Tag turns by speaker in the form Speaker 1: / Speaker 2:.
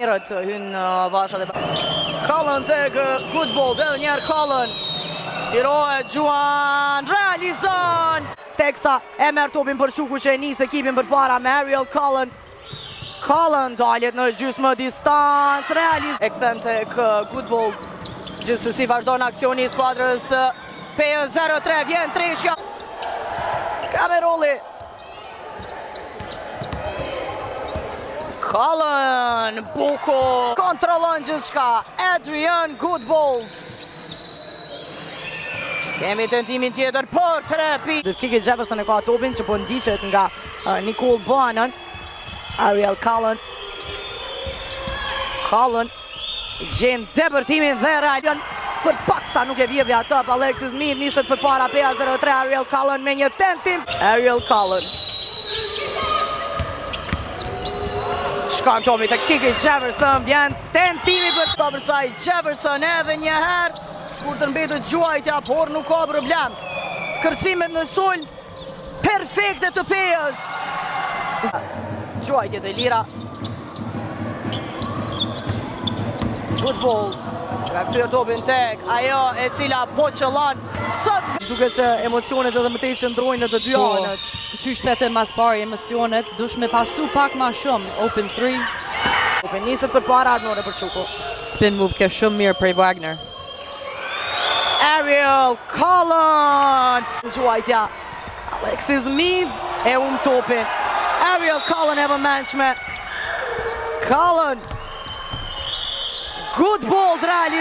Speaker 1: Hynë vashat e Cullen tek good ball, dhe njerë Cullen. Lirohet Gjuan, realizon! Teksa e merr topin për Quku që e nisë ekipin për para me Ariel Cullen. Cullen daljet në gjysmë distancë, realizon. E këthen tek good ball. Gjithsesi vazhdon aksioni i skuadrës P03, vjen treshja. Kamerolli. Cullen, Buko, kontrollon gjithçka, Adrian Goodbold. Kemi tentimin tjetër për trepi. Kiki Jefferson e ka topin që po ndiqet nga Nicole Bohannon. Ariel Cullen. Cullen gjen depërtimin dhe realion. Për paksa nuk e vjedhja top, Alexis Mead niset për para P03, Ariel Cullen me një tentim. Ariel Cullen. Shkon topi të Kiki Jefferson, vjen tentimi për të përsa i Jefferson edhe një herë. Shkurtër mbetet gjuajtja, por nuk ka problem. Kërcimet në sulm, perfekte të Pejës. Gjuajtjet e lira. Goodbold, ka kthyer topin tek ajo e cila po qëllon. Duke që emocionet edhe më tej qëndrojnë në të dy anët.
Speaker 2: Qysh të mas pari emocionet, dush me pasu pak ma shumë. Open 3.
Speaker 1: Open niset për para Arnore për Quku.
Speaker 2: Spin move ke shumë mirë prej Wagner.
Speaker 1: Ariel Cullen. Gjuajtja. Alexis Mead e topin. Ariel Cullen e vëmendshme. Cullen. Good ball realizë.